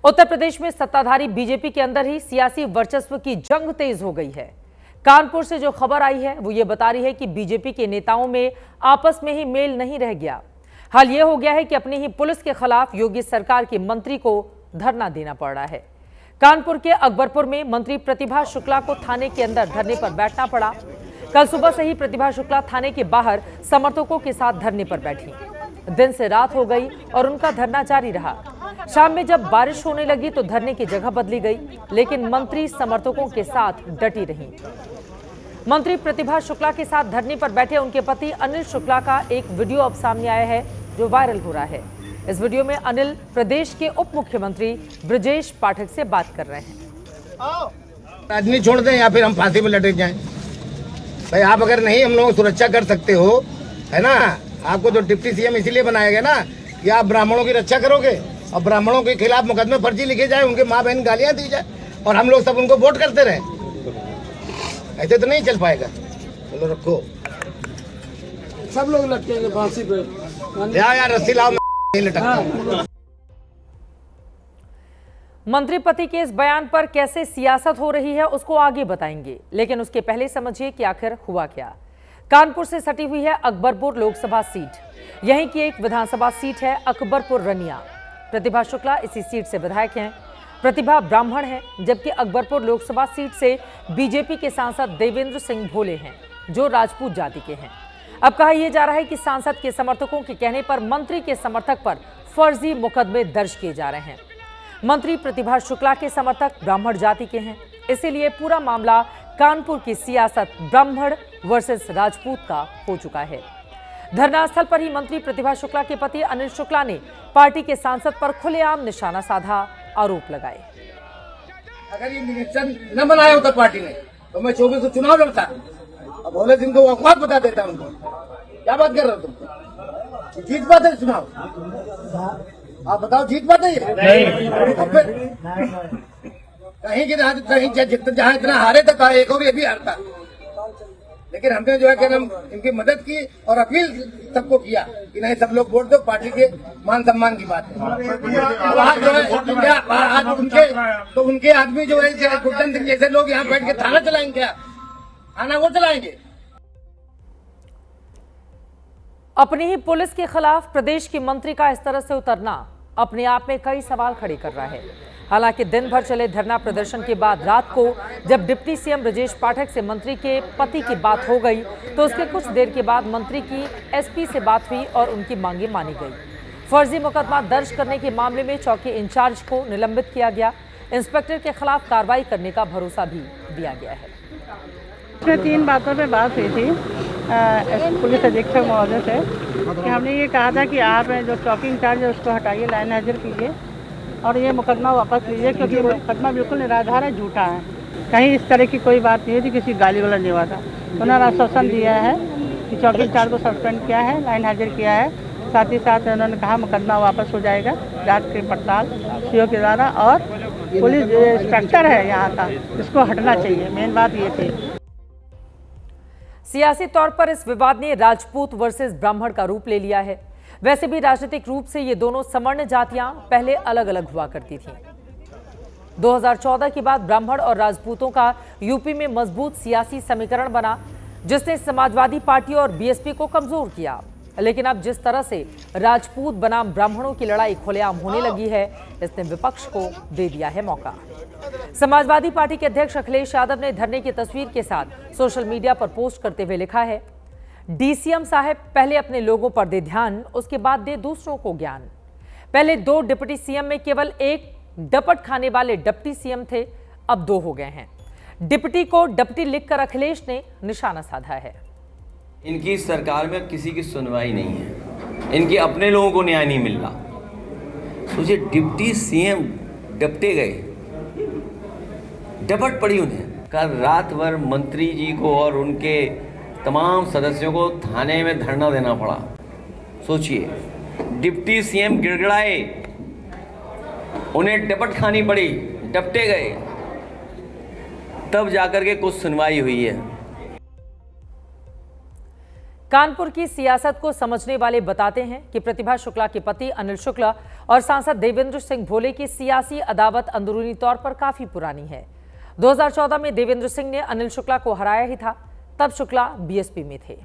उत्तर प्रदेश में सत्ताधारी बीजेपी के अंदर ही सियासी वर्चस्व की जंग तेज हो गई है। कानपुर से जो खबर आई है वो ये बता रही है कि बीजेपी के नेताओं में आपस में ही मेल नहीं रह गया। हाल ये हो गया है कि अपनी ही पुलिस के खिलाफ योगी सरकार के मंत्री को धरना देना पड़ रहा है। कानपुर के अकबरपुर में मंत्री प्रतिभा शुक्ला को थाने के अंदर धरने पर बैठना पड़ा। कल सुबह से ही प्रतिभा शुक्ला थाने के बाहर समर्थकों के साथ धरने पर बैठी। दिन से रात हो गई और उनका धरना जारी रहा। शाम में जब बारिश होने लगी तो धरने की जगह बदली गई, लेकिन मंत्री समर्थकों के साथ डटी रहीं। मंत्री प्रतिभा शुक्ला के साथ धरने पर बैठे उनके पति अनिल शुक्ला का एक वीडियो अब सामने आया है जो वायरल हो रहा है। इस वीडियो में अनिल प्रदेश के उप मुख्यमंत्री ब्रजेश पाठक से बात कर रहे हैं। आदमी छोड़ दें या फिर हम फांसी में लटक जाएं। भाई आप अगर नहीं हम लोग सुरक्षा कर सकते हो, है ना, आपको तो डिप्टी सीएम इसीलिए बनाया गया ना कि आप ब्राह्मणों की रक्षा करोगे और ब्राह्मणों के खिलाफ मुकदमे फर्जी लिखे जाए, उनके माँ बहन गालियां दी जाए और हम लोग सब उनको वोट करते रहे। ऐसे तो नहीं चल पाएगा। चलो रखो, सब लोग लटकेंगे फांसी पे। यार रस्सी लाओ, मैं लटकता। मंत्री पति के इस बयान पर कैसे सियासत हो रही है उसको आगे बताएंगे, लेकिन उसके पहले समझिए कि आखिर हुआ क्या। कानपुर से सटी हुई है अकबरपुर लोकसभा सीट। यहीं की एक विधानसभा सीट है अकबरपुर रनिया। प्रतिभा शुक्ला इसी सीट से विधायक हैं। प्रतिभा ब्राह्मण है, जबकि अकबरपुर लोकसभा सीट से बीजेपी के सांसद देवेंद्र सिंह भोले हैं जो राजपूत जाति के हैं। अब कहा यह जा रहा है कि सांसद के समर्थकों के कहने पर मंत्री के समर्थक पर फर्जी मुकदमे दर्ज किए जा रहे हैं। मंत्री प्रतिभा शुक्ला के समर्थक ब्राह्मण जाति के हैं, इसीलिए पूरा मामला कानपुर की सियासत ब्राह्मण वर्सेस राजपूत का हो चुका है। धरना स्थल पर ही मंत्री प्रतिभा शुक्ला के पति अनिल शुक्ला ने पार्टी के सांसद पर खुलेआम निशाना साधा, आरोप लगाए। अगर ये मिनिस्टर न बनाया होता पार्टी ने तो मैं 24 को चुनाव लड़ता। अब भोले सिंह को औकात बता देता उनको। क्या बात कर रहे हो तुम? जीत पाते चुनाव? आप बताओ, जीत पाते नहीं? तो फिर कहीं जहाँ इतना हारे तो कहा एक भी अभी हारता। लेकिन हमने जो है कि हम इनकी मदद की और अपील सबको किया कि नहीं सब लोग वोट दो, पार्टी के मान सम्मान की बात है। आज जो है आज उनके आदमी जो है गुड्डन सिंह जैसे लोग यहाँ बैठ के थाना चलाएंगे, क्या थाना वो चलाएंगे? अपनी ही पुलिस के खिलाफ प्रदेश के मंत्री का इस तरह से उतरना अपने आप में कई सवाल खड़े कर रहा है। हालांकि दिन भर चले धरना प्रदर्शन के बाद रात को जब डिप्टी सीएम ब्रजेश पाठक से मंत्री के पति की बात हो गई तो उसके कुछ देर के बाद मंत्री की एसपी से बात हुई और उनकी मांगे मानी गई। फर्जी मुकदमा दर्ज करने के मामले में चौकी इंचार्ज को निलंबित किया गया। इंस्पेक्टर के खिलाफ कार्रवाई करने का भरोसा भी दिया गया है। इसमें 3 बातों पे बात हुई थी पुलिस अधीक्षक महोदय से कि हमने ये कहा था कि आप जो चौकी इंचार्ज है उसको हटाइए, लाइन हाजिर कीजिए और ये मुकदमा वापस लीजिए, क्योंकि ये मुकदमा बिल्कुल निराधार है, झूठा है। कहीं इस तरह की कोई बात नहीं थी, किसी गाली वाला नहीं हुआ था। उन्होंने आश्वासन दिया है कि चौकी इंचार्ज को सस्पेंड किया है, लाइन हाजिर किया है। साथ ही साथ उन्होंने कहा मुकदमा वापस हो जाएगा जांच की पड़ताल सीओ के द्वारा, और पुलिस जो इंस्पेक्टर है यहाँ का इसको हटना चाहिए। मेन बात ये थी। सियासी तौर पर इस विवाद ने राजपूत वर्सेस ब्राह्मण का रूप ले लिया है। वैसे भी राजनीतिक रूप से ये दोनों सवर्ण जातियां पहले अलग अलग हुआ करती थीं। 2014 के बाद ब्राह्मण और राजपूतों का यूपी में मजबूत सियासी समीकरण बना, जिसने समाजवादी पार्टी और बीएसपी को कमजोर किया। लेकिन अब जिस तरह से राजपूत बनाम ब्राह्मणों की लड़ाई खुलेआम होने लगी है, इसने विपक्ष को दे दिया है मौका। समाजवादी पार्टी के अध्यक्ष अखिलेश यादव ने धरने की तस्वीर के साथ सोशल मीडिया पर पोस्ट करते हुए लिखा है, डीसीएम साहब पहले अपने लोगों पर दे ध्यान, उसके बाद दे दूसरों को ज्ञान। पहले 2 डिप्टी सीएम में केवल एक डपट खाने वाले डिप्टी सीएम थे, अब 2 हो गए हैं। डिप्टी को डिप्टी लिखकर अखिलेश ने निशाना साधा है। इनकी सरकार में किसी की सुनवाई नहीं है, इनके अपने लोगों को न्याय नहीं मिल रहा। सोचिए, डिप्टी सीएम डपटे गए, डपट पड़ी उन्हें। कल रात भर मंत्री जी को और उनके तमाम सदस्यों को थाने में धरना देना पड़ा। सोचिए, डिप्टी सीएम गिड़गिड़ाए, उन्हें डपट खानी पड़ी, डपटे गए, तब जाकर के कुछ सुनवाई हुई है। कानपुर की सियासत को समझने वाले बताते हैं कि प्रतिभा शुक्ला के पति अनिल शुक्ला और सांसद देवेंद्र सिंह भोले की सियासी अदावत अंदरूनी तौर पर काफी पुरानी है। 2014 में देवेंद्र सिंह ने अनिल शुक्ला को हराया ही था, तब शुक्ला बीएसपी में थे।